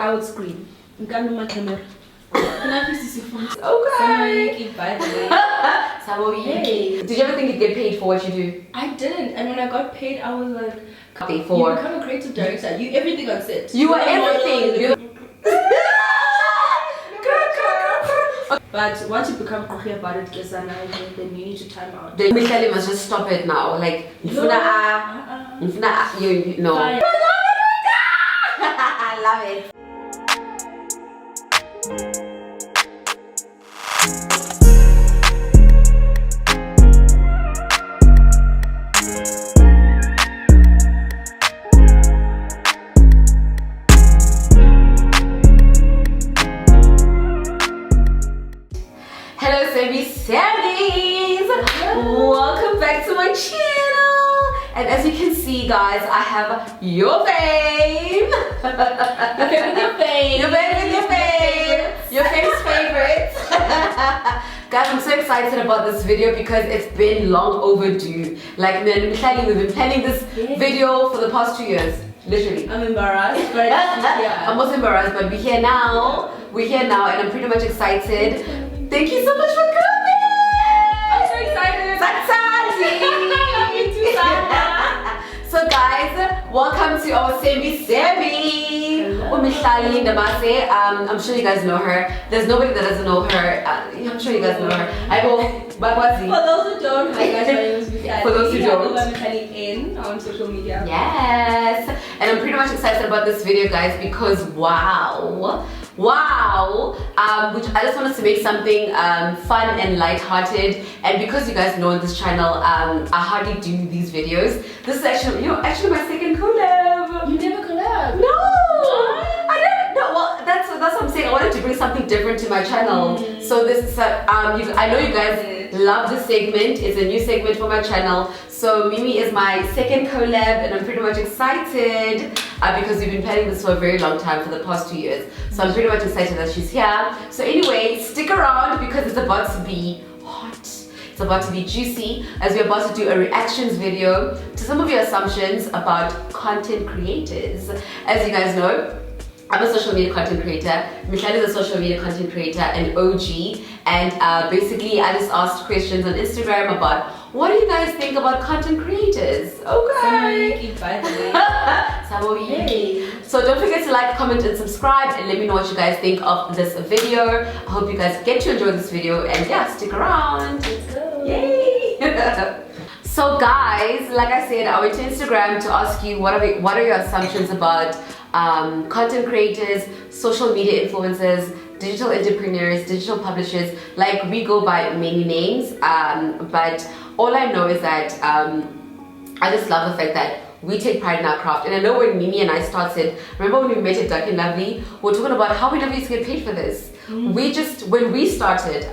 I would scream. My camera. Okay. By the way. Hey. Did you ever think you'd get paid for what you do? I didn't, and when I got paid, I was like, paid for. You become a creative director. You everything on set. You are everything. But once you become clear about it, then you need to time out. Then Mihlali must just stop it now. Like, you know. I love it. Hello Sembi Sembis! Welcome back to my channel! And as you can see guys, I have your fame! Your fame! Your fame's favorite! Guys, I'm so excited about this video because it's been long overdue. Like, we've been planning this video for the past 2 years. Literally. I'm embarrassed, but yeah. I'm also embarrassed, but we're here now. We're here now and I'm pretty much excited. Thank you so much for coming! I'm so excited! Me too, so guys, welcome to our Sembi Sembis. Mihlali Ndamase. I'm sure you guys know her. There's nobody that doesn't know her. I'm sure you guys know her. I go, for those who don't, hi guys, my name is Mihlali. For those who don't. I'm Mihlali on social media. Yes. And I'm pretty much excited about this video guys because wow, which I just wanted to make something fun and light-hearted, and because you guys know on this channel I hardly do these videos. This is actually my second collab. You never collab? No, I didn't. No, well that's what I'm saying. I wanted to bring something different to my channel. So this is I know you guys love this segment. It's a new segment for my channel. So Mimi is my second collab and I'm pretty much excited because we've been planning this for a very long time, for the past 2 years. So I'm pretty much excited that she's here. So anyway, stick around because it's about to be hot. It's about to be juicy as we're about to do a reactions video to some of your assumptions about content creators. As you guys know, I'm a social media content creator. Mihlali is a social media content creator and OG. And basically, I just asked questions on Instagram about what do you guys think about content creators? Okay. By the way. So don't forget to like, comment, and subscribe, and let me know what you guys think of this video. I hope you guys get to enjoy this video, and yeah, stick around. Let's go. Yay! So guys, like I said, I went to Instagram to ask you what are your assumptions about content creators, social media influencers, digital entrepreneurs, digital publishers. Like, we go by many names, but all I know is that I just love the fact that we take pride in our craft. And I know when Mimi and I started, remember when we met at Dark and Lovely, we were talking about how we never used to get paid for this. We just, when we started,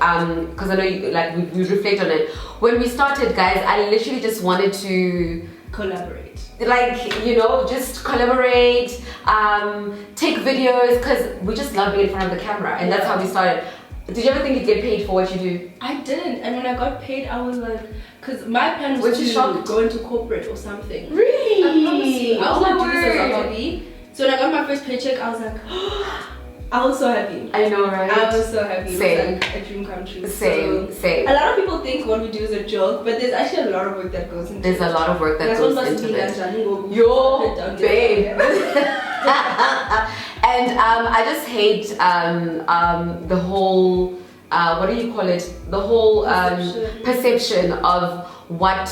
because I know you, like we reflect on it, when we started guys, I literally just wanted to collaborate, like, just collaborate, take videos, because we just love being in front of the camera, and that's how we started. Did you ever think you'd get paid for what you do? I didn't, and when I got paid I was like, because my plan was to go into corporate or something. Really? I promise you, I was going to do this as a hobby. So when I got my first paycheck I was like, I was so happy. I know, right? I was so happy. Same. It was like a dream come true. Same. A lot of people think what we do is a joke, but there's actually a lot of work that goes into it. There's a lot of work that goes into it. Yo, babe. And I just hate the whole, what do you call it? The whole perception of what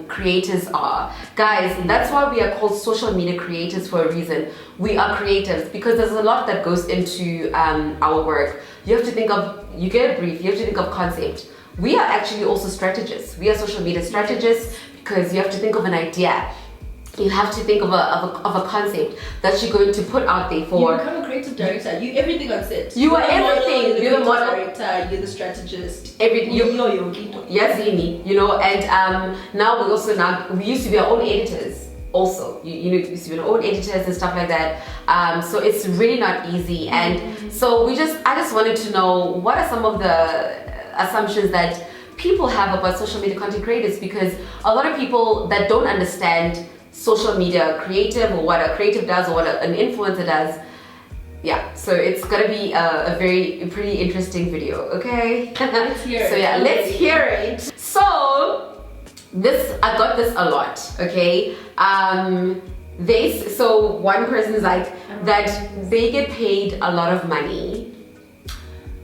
creators are. Guys, that's why we are called social media creators for a reason. We are creatives because there's a lot that goes into our work. You have to think of, you get a brief, you have to think of concept. We are actually also strategists. We are social media strategists because you have to think of an idea. You have to think of a concept that you're going to put out there for. You become a creative director. You everything on set. You are everything. You're the model director. You're the strategist. Everything. Yes, and now we used to be our own editors. Also, you used to be our own editors and stuff like that. So it's really not easy. And so I just wanted to know what are some of the assumptions that people have about social media content creators, because a lot of people that don't understand social media creative or what a creative does or what an influencer does, yeah, so it's gonna be a pretty interesting video, okay? Let's hear it. So yeah, let's hear it. So I got this a lot, okay? So one person's like that they get paid a lot of money.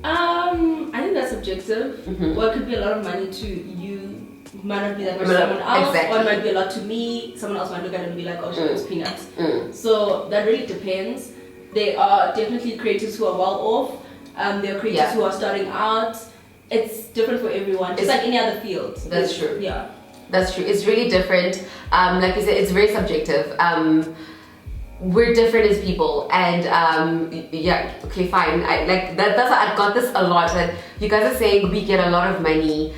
I think that's subjective. Well, it could be a lot of money to you, might not be that much to someone else, exactly. or it might be a lot to me. Someone else might look at it and be like, oh, she wants peanuts. So that really depends. There are definitely creators who are well off. There are creators who are starting out. It's different for everyone, just like any other field. That's true. Yeah. That's true. It's really different. Like you said, it's very subjective. We're different as people, and yeah, okay, fine. I like that. That's I got this a lot. That you guys are saying we get a lot of money.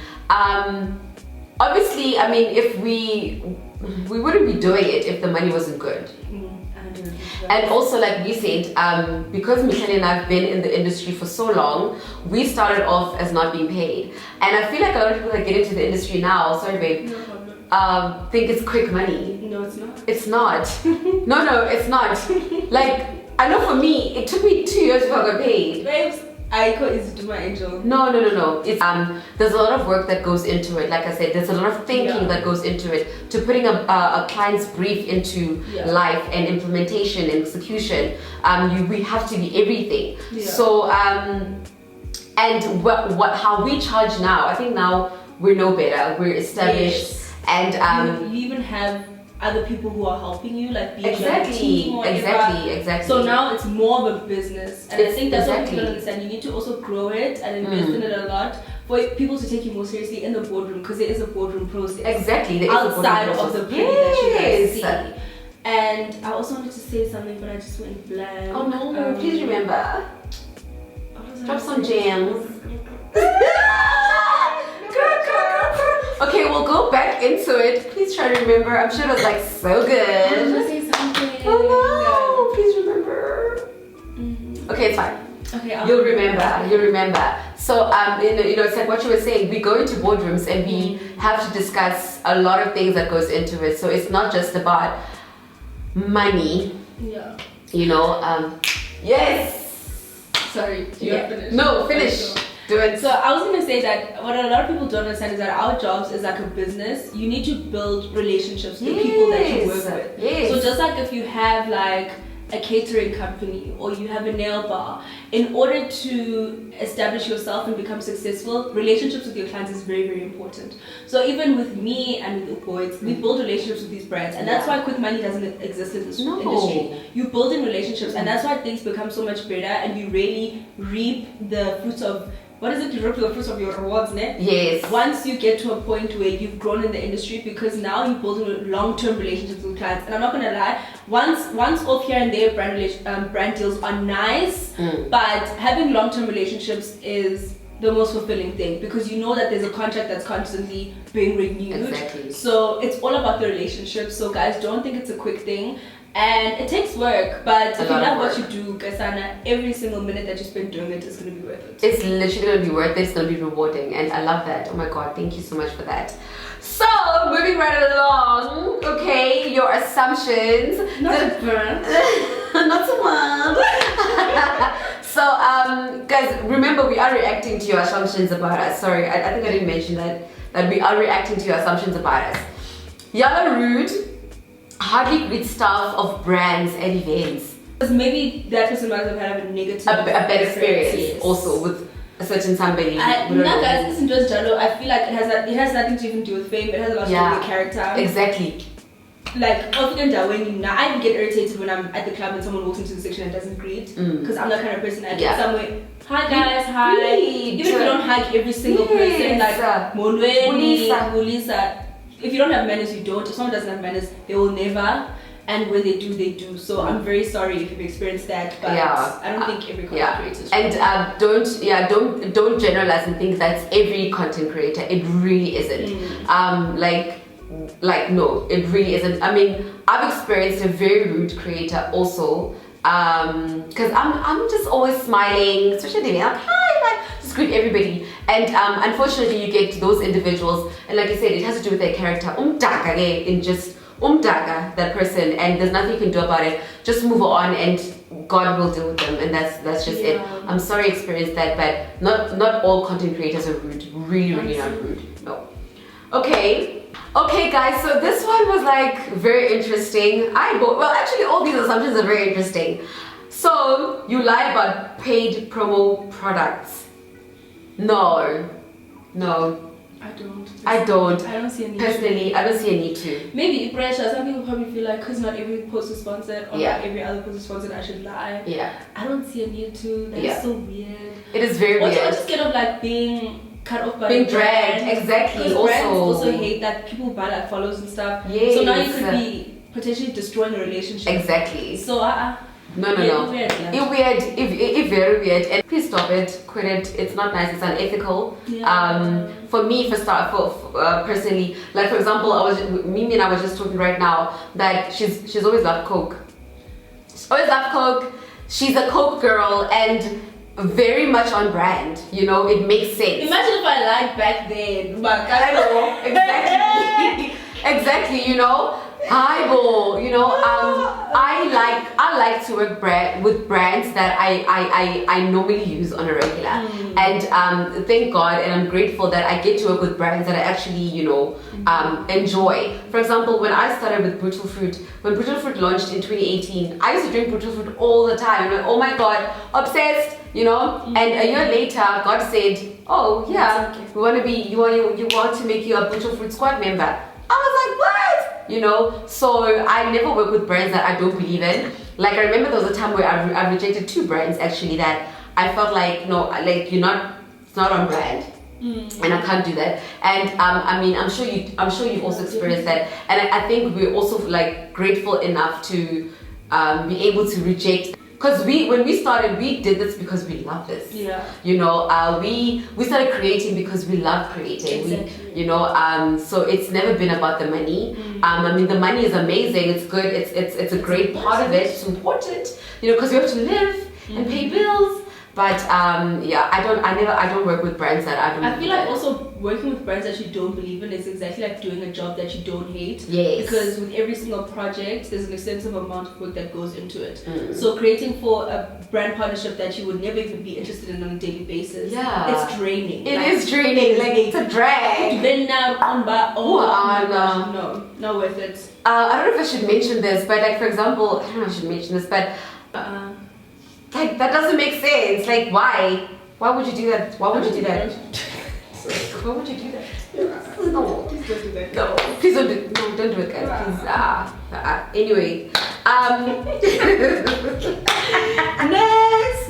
Obviously, I mean, if we wouldn't be doing it if the money wasn't good. And also, like you said, because Mihlali and I've been in the industry for so long, we started off as not being paid. And I feel like a lot of people that get into the industry now, sorry babe, No problem. think it's quick money. No, it's not. It's not. No, it's not. Like, I know for me, it took me 2 years before I got paid. Babes, I call it to my angel. No. It's there's a lot of work that goes into it. Like I said, there's a lot of thinking that goes into it, to putting a client's brief into life and implementation and execution. We have to be everything. So and how we charge now, I think now we know better. We're established, and you even have other people who are helping you, like be exactly, team or exactly. So now it's more of a business, and I think that's what people don't understand. You need to also grow it and invest in it a lot for people to take you more seriously in the boardroom, because there is a boardroom process. Exactly, there is outside a boardroom of the process. pretty that you guys see. And I also wanted to say something, but I just went blank. Oh no! Please remember. Drop some gems. Okay, we'll go back into it. Please try to remember. I'm sure it was like so good. I was gonna say something. Oh no! Please remember. Okay, it's fine. Okay, You'll remember. So it's like what you were saying. We go into boardrooms and we have to discuss a lot of things that goes into it. So it's not just about money. Yeah. Yes. Sorry, you finished? No, finish. Do it. So I was gonna say that what a lot of people don't understand is that our jobs is like a business. You need to build relationships with the people that you work with. Yes. So just like if you have like a catering company or you have a nail bar, in order to establish yourself and become successful, relationships with your clients is very, very important. So even with me and with Boits, we build relationships with these brands, and that's why quick money doesn't exist in this industry. You build in relationships, and that's why things become so much better, and you really reap the fruits of you reap the fruits of your rewards, ne? Yes. Once you get to a point where you've grown in the industry, because now you're building long-term relationships with clients. And I'm not gonna lie, once off here and there, brand deals are nice, but having long-term relationships is the most fulfilling thing, because you know that there's a contract that's constantly being renewed. Exactly. So it's all about the relationship. So guys, don't think it's a quick thing. And it takes work, but if you love what you do, Kasana, every single minute that you spend doing it is going to be worth it. It's literally going to be worth it. It's going to be rewarding, and I love that. Oh my god, thank you so much for that. So, moving right along, okay, your assumptions. Not to burn. Not to burn. So, guys, remember we are reacting to your assumptions about us. Sorry, I think I didn't mention that we are reacting to your assumptions about us. Y'all are rude. Hardly greet staff of brands at events. Because maybe that person might have had a negative, a bad experience also with a certain somebody. No, guys, listen to us, Jalo. I feel like it has nothing to even do with fame. It has a lot to do with your character. Exactly. Like often I get irritated when I'm at the club and someone walks into the section and doesn't greet, because I'm that kind of person. I get somewhere, hi guys, hi. Even if you don't hug every single person, like Monweni, Mulisa. If you don't have manners, you don't. If someone doesn't have manners, they will never. And when they do, they do. So I'm very sorry if you've experienced that, but I don't think every content creator is. And don't generalize and think that's every content creator. It really isn't. No, it really isn't. I mean, I've experienced a very rude creator also. Because I'm just always smiling, especially like hi, just greet everybody. And unfortunately, you get those individuals, and like you said, it has to do with their character. That person, and there's nothing you can do about it. Just move on and God will deal with them, and that's just it. I'm sorry, I experienced that, but not all content creators are rude. Really not rude. No. Okay, guys. So this one was like very interesting. Well, actually, all these assumptions are very interesting. So you lie about paid promo products? No. I don't see a need. Personally, I don't see a need to. Maybe pressure. Some people probably feel like because not every post is sponsored or not every other post is sponsored, I should lie. Yeah. I don't see a need to. That's so weird. It is very weird. I just get of like being cut off by being dragged. Exactly. Because brands also hate that people buy like follows and stuff. Yes. So now you could be potentially destroying a relationship. Exactly. So No. It's very weird, and please stop it, quit it. It's not nice. It's unethical. For me, personally, like for example, Mimi and I was just talking right now that she's always loved Coke. She's always loved Coke. She's a Coke girl and very much on brand. You know, it makes sense. Imagine if I lied back then. I know exactly. Exactly. You know. I like to work with brands that I normally use on a regular, and thank God, and I'm grateful that I get to work with brands that I actually enjoy. For example, when I started with Brutal Fruit, when Brutal Fruit launched in 2018, I used to drink Brutal Fruit all the time. I'm like, oh my God, obsessed, you know. And a year later, God said, oh yeah, you want to make you a Brutal Fruit squad member. I was like, what? You know, so I never work with brands that I don't believe in. Like I remember there was a time where I rejected 2 brands actually that I felt like, no, like it's not on brand. And I can't do that. And I mean, I'm sure you've also experienced that. And I think we're also like grateful enough to be able to reject. Because when we started, we did this because we love this. Yeah. You know, we started creating because we love creating. Exactly. So it's never been about the money. I mean, the money is amazing. It's good. It's a great part of it. It's important. You know, because we have to live and pay bills. But I don't work with brands that I don't. I feel like also working with brands that you don't believe in is exactly like doing a job that you don't hate. Yes. Because with every single project, there's an extensive amount of work that goes into it. So creating for a brand partnership that you would never even be interested in on a daily basis. Yeah. It's draining. It is draining. Like it's a drag. Then now on by no, not worth it. I don't know if I should mention this, but like for example, I don't know if I should mention this, but. Like that doesn't make sense. Like why? Why would you do that? Why would you do that? Why would you do that? No, please don't do that. No, please don't do. No, don't do it, guys. Please. Anyway,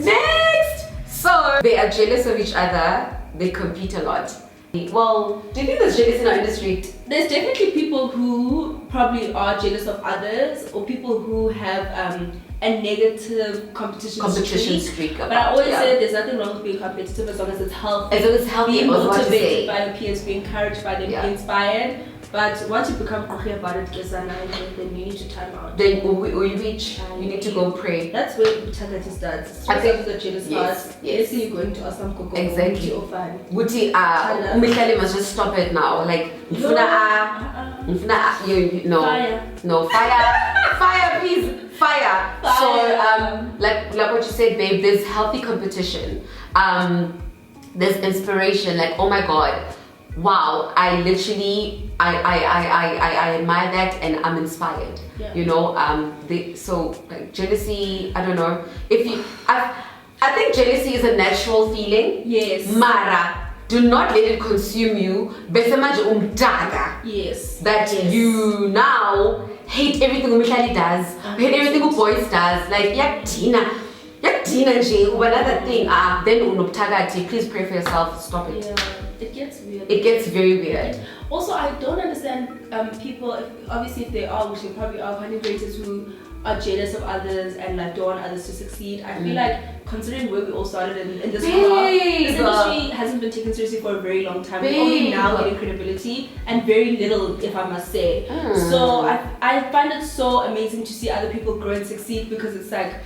next. So they are jealous of each other. They compete a lot. Well, do you think there's jealousy in our industry? There's definitely people who probably are jealous of others, or people who have a negative competition streak. But I always say there's nothing wrong with being competitive as long as it's healthy. As long as it's healthy, being motivated by the peers, being encouraged by them, being inspired. But once you become cocky about it, then you need to time out. Then we reach, you need to go pray. That's where Utagati starts. I think the jealous part. Yes, you're going to ask some cocoa. Exactly. Guti, Mihlali must just stop it now. Like, no, fire, please. Fire. So like what you said, babe, there's healthy competition, there's inspiration, like oh my God, wow, I literally I admire that and I'm inspired. You know, so like jealousy, I don't know if you I think jealousy is a natural feeling. Yes. Mara, do not let it consume you. Yes. That you now hate everything Mihlali does, hate everything Boits does. Like yaktina nje another thing. Then unobutakathi. Please pray for yourself. Stop it. Yeah, it gets weird. It gets very weird. Also, I don't understand people. Obviously, if they are, which they probably are, content creators who are jealous of others and like don't want others to succeed. I feel like considering where we all started in this industry hasn't been taken seriously for a very long time. We're only now getting credibility and very little, if I must say. So I find it so amazing to see other people grow and succeed, because it's like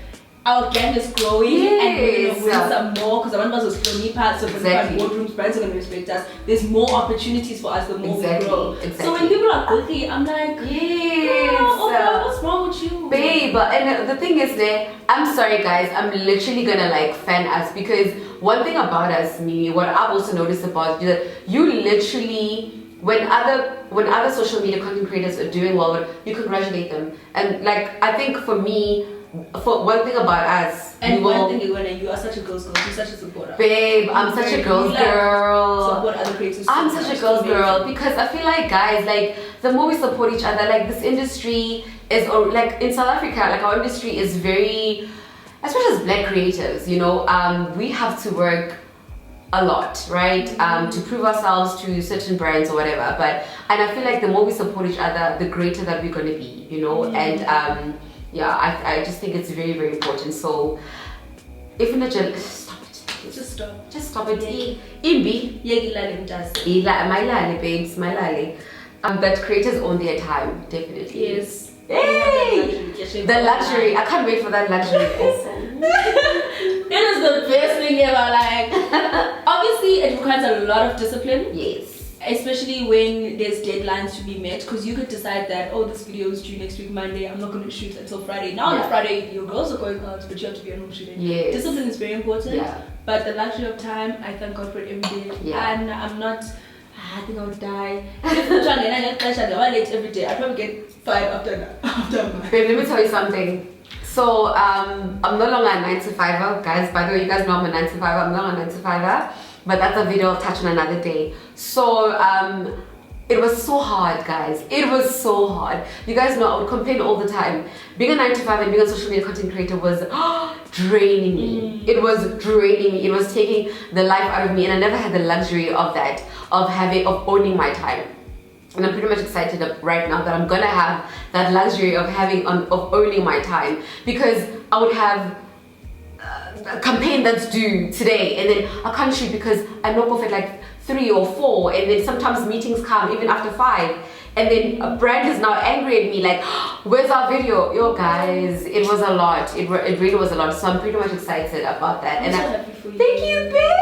our gang is growing and we're going to win some more because one of us was cloney parts, so exactly. boardrooms, brands are going to respect us. There's more opportunities for us the more we grow. Exactly. So when people are goofy, I'm like, what's wrong with you? Babe, and the thing is that, I'm sorry guys, I'm literally gonna like fan us because one thing about us, me, what I've also noticed about you, that you literally, when other social media content creators are doing well, you congratulate them. And like, I think for me, for one thing about us, and one thing you are such a girl's girl, you're such a supporter. Babe, I'm such a girl's girl. Support other creators. I'm such a girl's girl because I feel like guys, like the more we support each other, like this industry is, or like in South Africa, like our industry is very, especially as black creatives, you know, we have to work a lot, right? To prove ourselves to certain brands or whatever. And I feel like the more we support each other, the greater that we're gonna be, you know. And yeah, I just think it's very, very important. So if you're not stop it. Just stop it. Imbi. My lali, babes, my lali. But creators own their time, definitely. Yes. Hey! The luxury. I can't wait for that luxury also. It is the best thing ever. Like, obviously, it requires a lot of discipline. Yes. Especially when there's deadlines to be met, because you could decide that, oh, this video is due next week Monday, I'm not going to shoot until Friday. Now on Friday your girls are going out, but you have to be at home shooting. Yes. Discipline is very important. Yeah. But the luxury of time, I thank God for it every day. Yeah. And I'm not, I think I would die. If I'm trying to get late every day, I'd probably get fired after that. Babe, let me tell you something. So I'm no longer a 9 to 5er, guys. By the way, you guys know I'm a 9 to 5er. I'm no longer a 9 to 5er. But that's a video I'll touch on another day. So it was so hard, guys. It was so hard. You guys know I would complain all the time. Being a 9 to 5 and being a social media content creator was draining me. It was draining me. It was taking the life out of me, and I never had the luxury of that, of owning my time. And I'm pretty much excited right now that I'm gonna have that luxury of owning my time, because I would have a campaign that's due today and then I can't shoot because I knock off at like 3 or 4, and then sometimes meetings come even after 5, and then a brand is now angry at me like, where's our video? Yo guys, it was a lot. It really was a lot. So I'm pretty much excited about that. I'm so happy for you. Thank you, babe.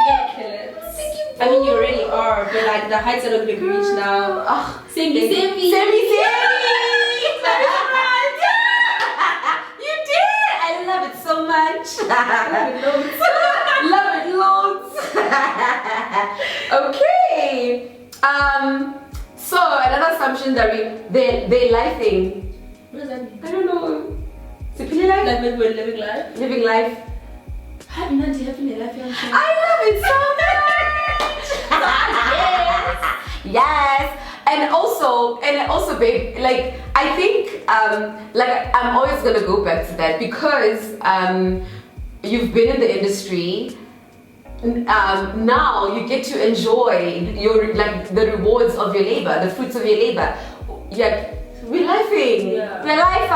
Yeah, kill it. Thank you, I mean, you already are, but like the heights that are going to reach now. Sembi Sembis. Sembi Sembis. You did. I love it so much. Love it loads. Okay. So another assumption that they life thing. What does that mean? I don't know. Simply life. Like when we're living life. Living life. I love it so much. Yes. And also, babe, like I think, like I'm always gonna go back to that because you've been in the industry. Now you get to enjoy the rewards of your labor, the fruits of your labor. Yeah, we're laughing. Yeah. We're life.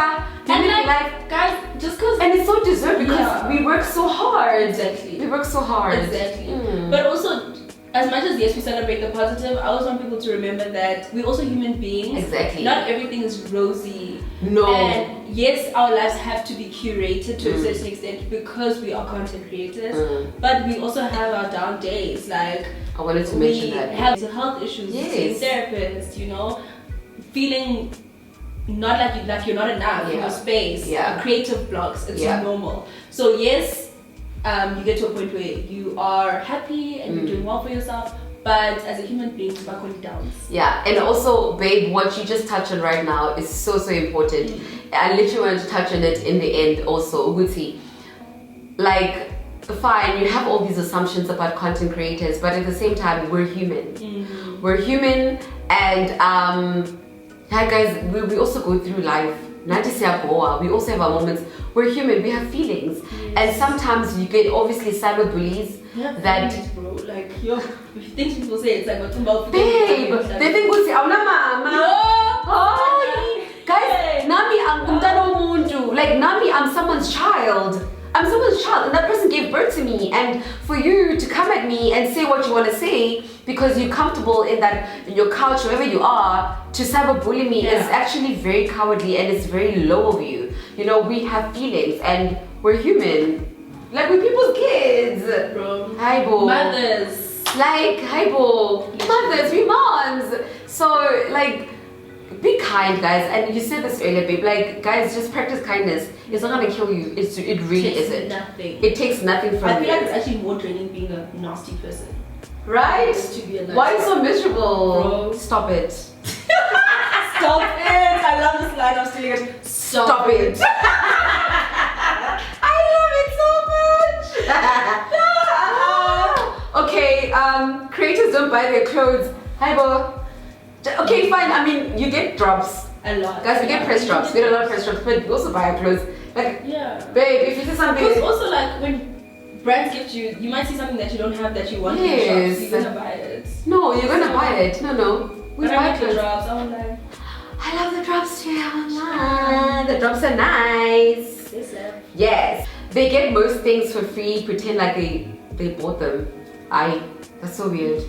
And like, guys, just cause, and it's so deserved because we work so hard. Exactly. We work so hard. Exactly. But also, as much as yes, we celebrate the positive, I always want people to remember that we're also human beings. Exactly. Not everything is rosy. No. And yes, our lives have to be curated to a certain extent because we are content creators. But we also have our down days. Like, I wanted to mention that. We have health issues, seeing therapists, you know, feeling not like you're not enough in your space. Creative blocks, it's normal. So yes, you get to a point where you are happy and you're doing well for yourself, but as a human being, it's about going down. Yeah, and also, babe, what you just touched on right now is so important. I literally wanted to touch on it in the end also, Uguti. Like, fine, you have all these assumptions about content creators, but at the same time, we're human. We're human, and hi guys, we also go through life. We also have our moments. We're human, we have feelings. And sometimes you get obviously cyberbullies that feelings, bro. Like, yo, things people say, it's like what about babe, they think we say mama. Oh, guys, Nami, I'm someone's child. I'm someone's child, and that person gave birth to me, and for you to come at me and say what you want to say because you're comfortable in your couch, wherever you are, to cyberbully me is actually very cowardly, and it's very low of you. You know, we have feelings, and we're human. Like, we're people's kids. Bro. Hi, bo. Mothers. Like, hi, bo. Mothers, we moms. So, like, be kind, guys. And you said this earlier, babe. Like, guys, just practice kindness. It's not gonna kill you. It really isn't. Nothing. It takes nothing from you. I feel like it's actually more draining being a nasty person. Right? To be a nice Why are you so miserable? Bro. Stop it. Stop it! I love this line. I'm stealing it. Stop it. I love it so much. Okay, creators don't buy their clothes. Hi, bo. Okay, fine. I mean, you get drops. A lot. Guys, we get press drops. We get a lot of press drops, but we also buy our clothes. Like, yeah. Babe, if you see something. Because also, like, when brands gift you, you might see something that you don't have that you want in the shop, so you're gonna buy it. No, you're gonna buy it. No. We buy the drops. I want like. I love the drops too. The drops are nice. Yes. They get most things for free, pretend like they bought them. That's so weird.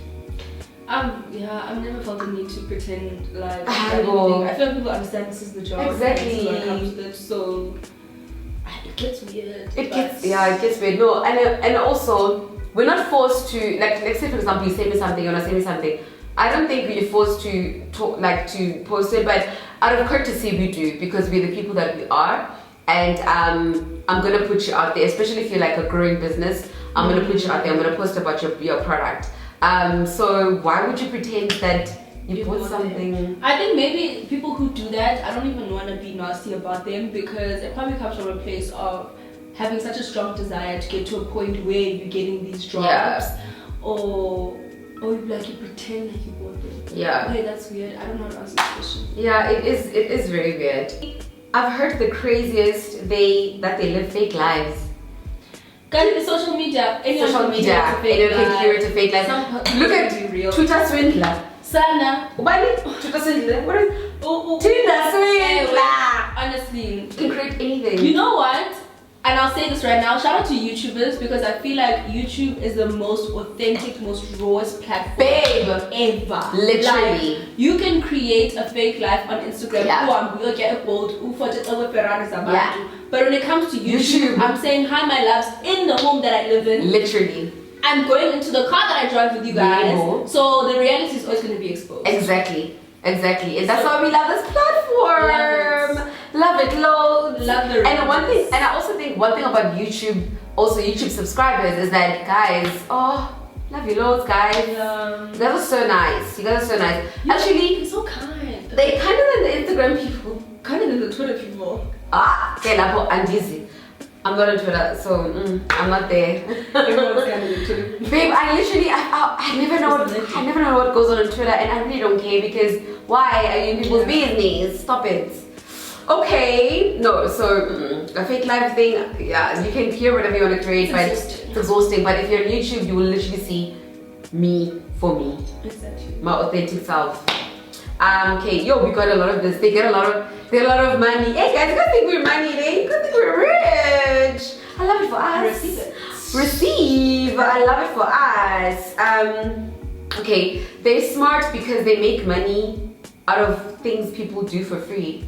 Yeah, I've never felt the need to pretend like I feel like people understand this is the job. Exactly. This is what comes with it, so it gets weird. It gets weird. No, and also we're not forced to, like, let's say for example you say me something, you're not saying me something. I don't think we're forced to talk, like, to post it, but out of courtesy we do, because we're the people that we are. And I'm gonna put you out there, especially if you're like a growing business. I'm gonna put you out there. I'm gonna post about your product. So why would you pretend that you bought something? I think maybe people who do that, I don't even want to be nasty about them, because it probably comes from a place of having such a strong desire to get to a point where you're getting these drops, or like you pretend like you bought them. Yeah. Okay, that's weird. I don't know how to answer this question. Yeah, it is very weird. I've heard the craziest that they live fake lives. Guys, the social media, anyone Anyone can curate a fake life. Look at Twitter swindler. Sana. Twitter swindler. What is Twitter swindler? Honestly, You can create anything. you know what? And I'll say this right now, shout out to YouTubers, because I feel like YouTube is the most authentic, most rawest platform ever. Literally. Like, you can create a fake life on Instagram. Yeah. We'll get a quote. Yeah. But when it comes to YouTube, I'm saying hi my loves in the home that I live in. Literally. I'm going into the car that I drive with you guys. Yeah. So the reality is always going to be exposed. Exactly. And that's why we love this platform. Love it loads. Love the And one thing, and I also think one thing about YouTube, also YouTube subscribers, is that guys, love you loads, guys. You guys are so nice. Actually, you're so kind. they kinder than the Instagram people. Kinder than the Twitter people. Okay, I'm busy. I'm not on Twitter, so I'm not there. Everyone's kind of Twitter. Babe, I never know what goes on Twitter, and I really don't care, because why are you in people's business? Stop it. Okay, no, so a fake life thing, yeah, you can hear whatever you want to create, but it's exhausting. But if you're on YouTube, you will literally see me for me, my authentic self. Okay, we got a lot of this. They get a lot of money. Hey guys, you guys think we're money, eh? You guys think we're rich? I love it for us. Receive. I love it for us. Okay, they're smart because they make money out of things people do for free.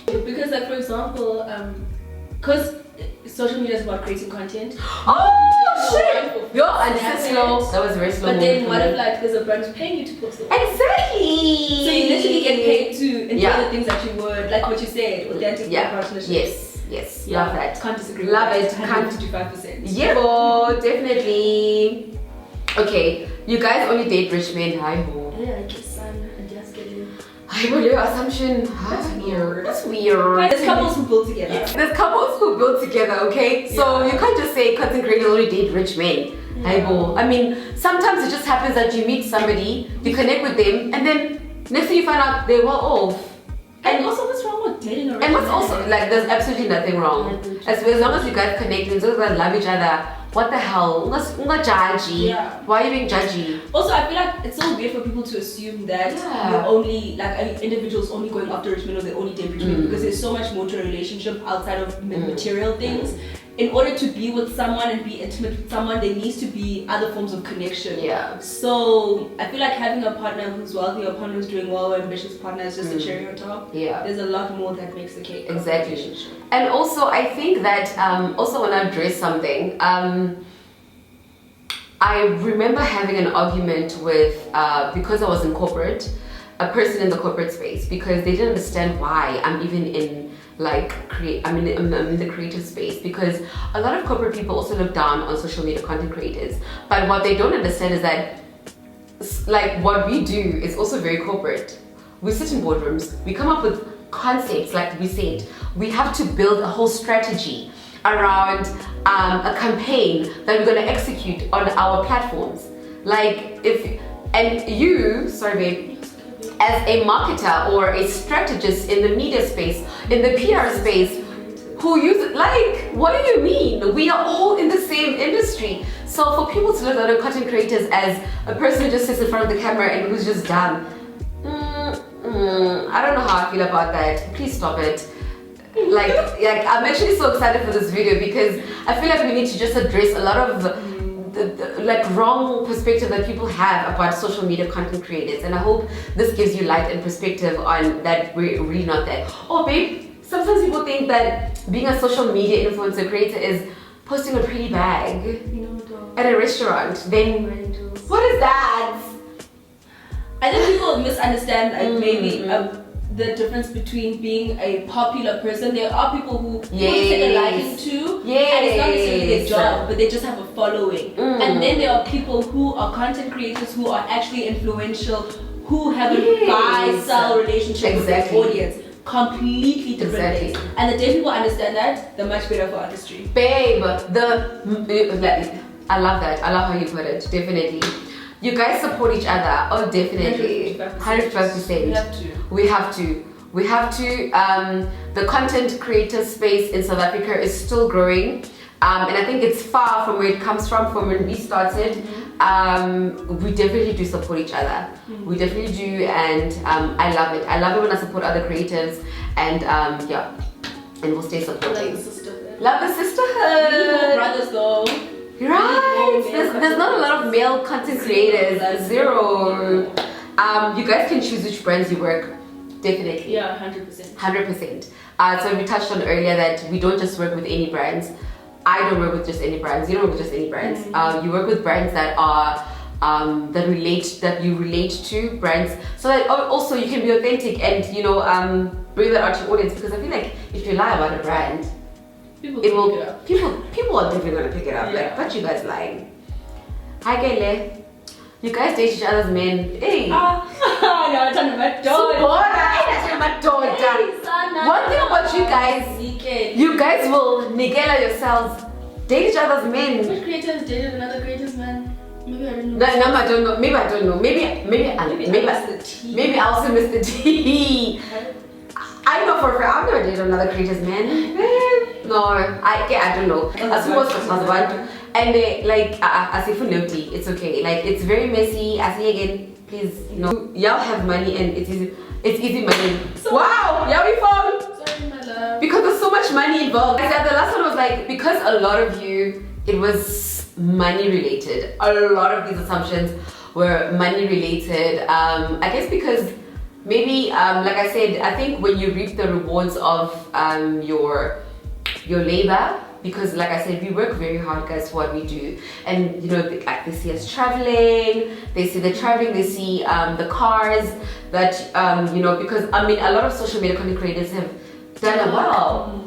Because, like, for example, because social media is about creating content. Oh shit! And this is slow. That was very slow. But then what if, like, there's a brand paying you to post it? Exactly. So you literally get paid to enjoy the things that you would, like what you said, authentic partnerships. Yes. Love that. Can't disagree. Love it. 155%. Yeah, definitely. Okay, you guys only date rich men. Hi ho. Yeah, I guess son. I just get it. I will your assumption. That's weird. There's couples who build together. Yes. There's couples who build together, okay? So you can't just say content creators only date rich men. I mean, sometimes it just happens that you meet somebody, you connect with them, and then next thing you find out they're well off. And also, what's wrong with dating a rich man? And what's man? also, like, there's absolutely nothing wrong. As long as you guys connect and as long as you guys love each other, what the hell? Unga judgy. Yeah. Why are you being judgy? Also, I feel like it's so weird for people to assume that you're only, like, individuals only going after rich men or they only date rich men, because there's so much more to a relationship outside of material things. in order to be with someone and be intimate with someone, there needs to be other forms of connection. Yeah. So I feel like having a partner who's wealthy, a partner who's doing well, an ambitious partner is just a cherry on top. Yeah. There's a lot more that makes the cake. Exactly. And also, I think that also when I address something, I remember having an argument with because I was in corporate, a person in the corporate space, because they didn't understand why I'm even in I'm in the creative space, because a lot of corporate people also look down on social media content creators. But what they don't understand is that like what we do is also very corporate. We sit in boardrooms, we come up with concepts, like we said, we have to build a whole strategy around a campaign that we're going to execute on our platforms. Sorry babe, as a marketer or a strategist in the media space, in the PR space, who use what do you mean? We are all in the same industry. So for people to look at other content creators as a person who just sits in front of the camera and who's just dumb, I don't know how I feel about that. Please stop it. I'm actually so excited for this video because I feel like we need to just address a lot of the wrong perspective that people have about social media content creators, and I hope this gives you light and perspective on that we're really not that. Oh babe, sometimes people think that being a social media influencer creator is posting a pretty bag at a restaurant. Then what is that? I think people misunderstand the difference between being a popular person. There are people who take a liking to, and it's not necessarily their job, but they just have a following. And then there are people who are content creators who are actually influential, who have a buy-sell relationship with their audience. Completely different things. And the day people understand that, the much better for our industry. Babe, I love that. I love how you put it. Definitely. You guys support each other. Oh, definitely. 100%. We have to. The content creator space in South Africa is still growing. And I think it's far from where it comes from when we started. We definitely do support each other. We definitely do, and I love it. I love it when I support other creatives, and and we'll stay supporting. Love the sisterhood. We need more brothers though. Right. There's not a lot of male content creators. Zero. You guys can choose which brands you work. Definitely. Yeah, 100%. 100%. So we touched on earlier that we don't just work with any brands. I don't work with just any brands. You don't work with just any brands. You work with brands that are that you relate to, brands, so that also you can be authentic and bring that out to your audience. Because I feel like if you lie about a brand, people are definitely gonna pick it up. Yeah. But you guys lying. Hi Kele. You guys date each other's men. Hey. No, it's on my daughter. One thing about you guys will negate yourselves. Date each other's men. Which creators dated another creator's man? Maybe I don't know. I don't know. Maybe I don't know. Maybe I also missed the T. I know for a fact I've never dated another creator's man. No, I don't know. As who was the husband? And they as if lovely, it's okay. It's very messy. I say again, please, y'all have money and it's easy money. So wow, yeah, we fall. Sorry, my love. Because there's so much money involved. I said the last one was because a lot of you, it was money related. A lot of these assumptions were money related. I guess because maybe, like I said, I think when you reap the rewards of your labor, because like I said, we work very hard, guys, for what we do, and they see us traveling, they see the traveling, they see the cars that because a lot of social media content creators have done well.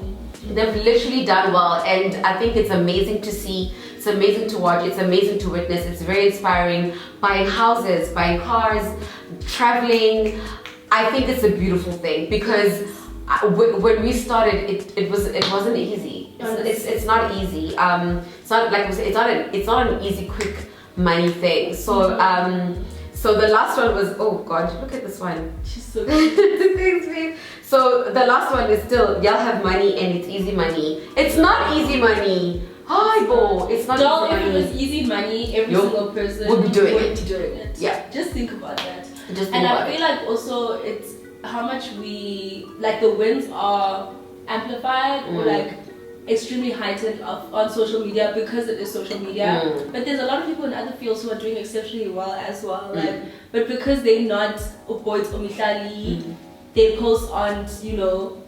They've literally done well, and I think it's amazing to see, it's amazing to watch, it's amazing to witness, it's very inspiring. Buying houses, buying cars, traveling, I think it's a beautiful thing, because when we started, it wasn't easy. It's not easy. It's not like we say, it's not an easy, quick money thing. So so the last one was, oh god, look at this one. She's so good. Thanks, babe. So the last one is still, y'all have money and it's easy money. It's not easy money. Hi, bo. It's not easy money. If it was easy money, every single person would be doing it. Yeah. Just think about that. And I feel like also it's how much we the wins are amplified, or extremely heightened on social media because it is social media. But there's a lot of people in other fields who are doing exceptionally well as well. Like, but because they're not Boits or Mihlali, they post on, you know,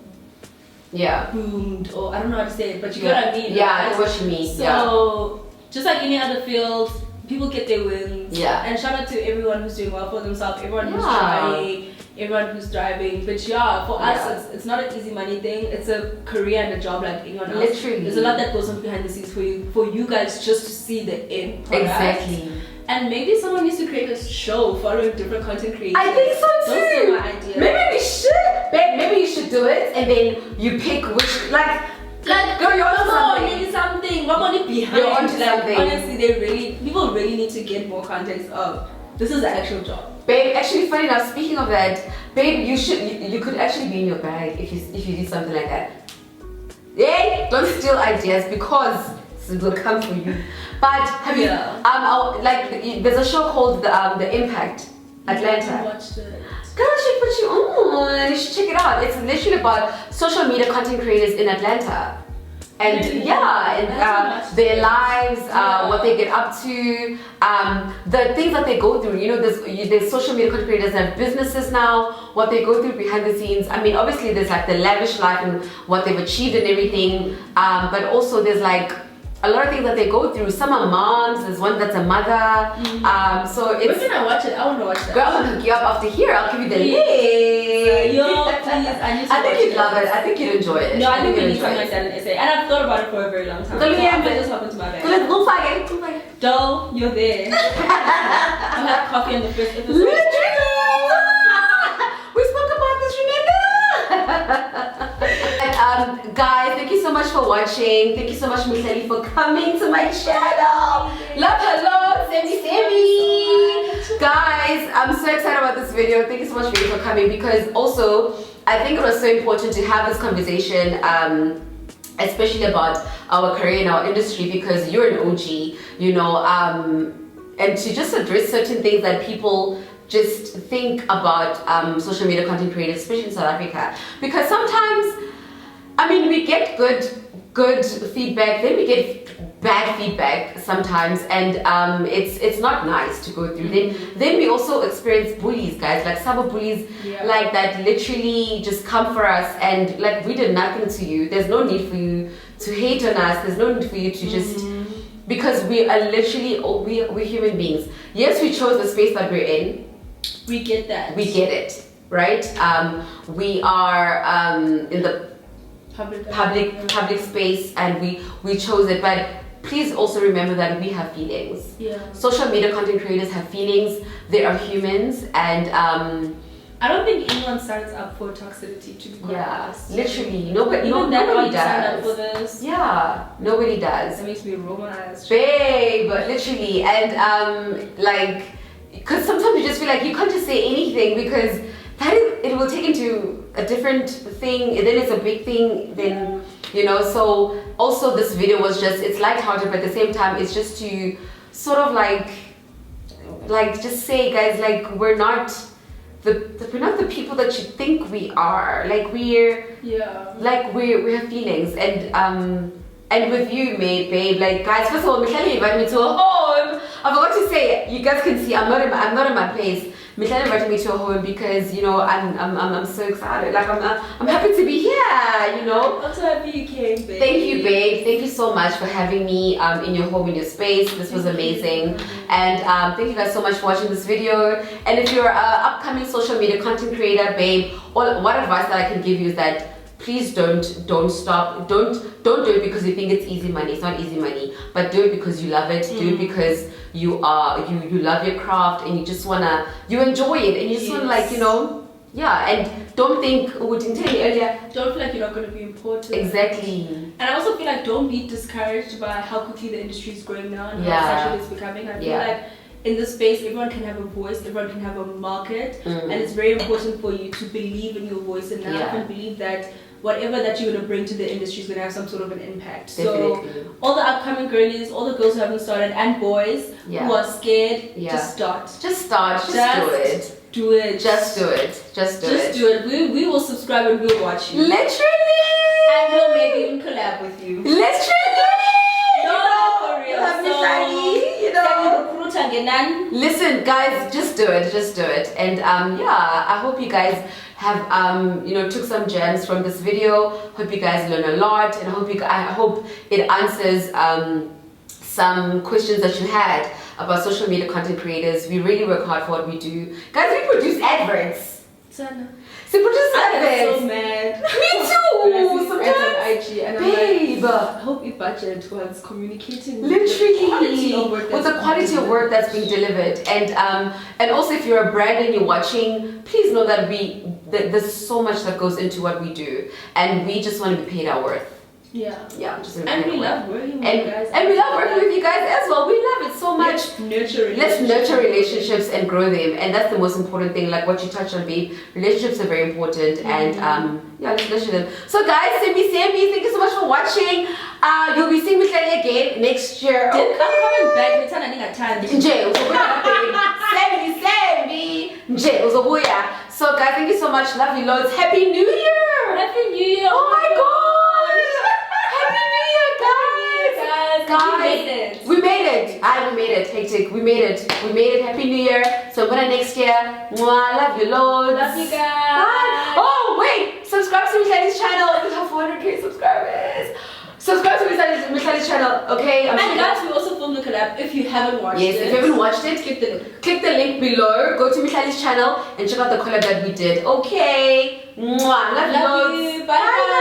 boomed, or I don't know how to say it, but you know what I mean. Yeah, I know what you mean. So just like any other field, people get their wins. Yeah. And shout out to everyone who's doing well for themselves, everyone who's trying, everyone who's driving. But yeah, for us, it's not an easy money thing. It's a career and a job like anyone else. Literally. There's a lot that goes on behind the scenes for you guys just to see the end product. Exactly. And maybe someone needs to create a show following different content creators. I think so too. Those are my ideas. Maybe we should. Babe, maybe you should do it, and then you pick which, like girl, you're onto something. Something. What money behind? You're onto something. Honestly, people really need to get more context of this is an actual job. Babe, actually, funny enough, speaking of that, babe, you could actually be in your bag if you did something like that. Yeah, don't steal ideas because it will come for you. But have you there's a show called the Impact Atlanta. I watched it. Girl, I should put you on. You should check it out. It's literally about social media content creators in Atlanta. And their lives, what they get up to, the things that they go through. You know, there's social media content creators that have businesses now, what they go through behind the scenes. I mean, obviously there's like the lavish life and what they've achieved and everything, but also there's like a lot of things that they go through. Some are moms, there's one that's a mother. So it's. When can I watch it? I want to watch that. Girl, I'm gonna hook you up after here. I'll give you the link. Yo, please, I think you'd love it. I think you'd enjoy it. No, I think we need something like that in SA. And I've thought about it for a very long time. So I might just hop into my bag. Go fight. Doe, you're there. I'll have coffee on the first episode. We spoke about this, remember? And, guys, thank you so much for watching. Thank you so much, Mihlali, for coming to my channel. Love, hello, Sembi Sembis. Guys, I'm so excited about this video. Thank you so much for coming, because also I think it was so important to have this conversation, especially about our career in our industry, because you're an OG, you know, and to just address certain things that people just think about social media content creators, especially in South Africa, because sometimes, I mean, we get good feedback, then we get bad feedback sometimes, and it's not nice to go through. Then we also experience bullies, guys, like cyber bullies, like that literally just come for us, and like we did nothing to you. There's no need for you to hate on us. There's no need for you to just, because we are literally, we're human beings. Yes, we chose the space that we're in. We get that. We get it, right? We are in the public space, and we chose it. But please also remember that we have feelings. Social media content creators have feelings. They are humans, and I don't think anyone signs up for toxicity, to be quite honest. Literally, nobody nobody does. Sign up for this. Yeah, nobody does. That makes me romanized. Babe, literally, and like, because sometimes you just feel like you can't just say anything, because it will take into a different thing, and then it's a big thing, then you know. So also this video was just, it's lighthearted, but at the same time it's just to sort of like just say, guys, like we're not the people that you think we are. Like we're we have feelings, and with you, babe, like guys, first of all, Mihlali invited me to a home. I forgot to say, you guys can see I'm not in my place. Mihlali invited me to a home because, you know, I'm so excited. Like I'm happy to be here, you know. I'm so happy you came, babe. Thank you, babe. Thank you so much for having me in your home, in your space. This was amazing. And thank you guys so much for watching this video. And if you're an upcoming social media content creator, babe, what advice that I can give you is that please don't stop. Don't do it because you think it's easy money. It's not easy money, but do it because you love it. Do it because you love your craft, and you just you enjoy it, and you just wanna, like, you know, and don't think, we didn't tell you earlier, don't feel like you're not going to be important. Exactly. And I also feel like don't be discouraged by how quickly the industry is growing now and how saturated it's becoming. I feel like in this space, everyone can have a voice, everyone can have a market, and it's very important for you to believe in your voice enough and believe that whatever that you're going to bring to the industry is going to have some sort of an impact. Definitely. So all the upcoming girlies, all the girls who haven't started, and boys who are scared, just start. Just do it. Do it. Just do it. Just do Just it. do it. We will subscribe and we'll watch you. Literally. And we'll maybe even collab with you. Literally. No, for real. Lovely Mihlali, you know. Listen, guys, just do it. Just do it. And yeah, I hope you guys have took some gems from this video. Hope you guys learn a lot, and I hope it answers some questions that you had about social media content creators. We really work hard for what we do, guys. We produce adverts. Sana. So produce I get adverts. so mad. Me too. Sometimes on IG, and babe, I'm like, I hope you budget towards communicating literally the quality of work with the quality of work that's being delivered. And also, if you're a brand and you're watching, please know that there's so much that goes into what we do, and we just want to be paid our worth. Yeah. Just and we love working with you guys. And we love working with you guys as well. We love it so much. Let's nurture relationships and grow them, and that's the most important thing. Like what you touched on, babe. Relationships are very important, and let's nurture them. So guys, Sembi Sembis, thank you so much for watching. You'll be seeing Mihlali again next year. I'm coming back. So guys, thank you so much. Love you loads. Happy New Year! Happy New Year! Oh my gosh! Happy New Year, guys! We made it. We made it. Hectic. We made it. Happy New Year. So when next year. Mwah, love you loads. Love you guys. Bye. Oh wait, subscribe to Mihlali's channel. We have 400k subscribers. Subscribe to Mihlali's channel, okay? And guys, we also filmed the collab. If you haven't watched it. Yes, if you haven't watched it, click the link below. Go to Mihlali's channel and check out the collab that we did. Okay. Mwah, love you. Bye.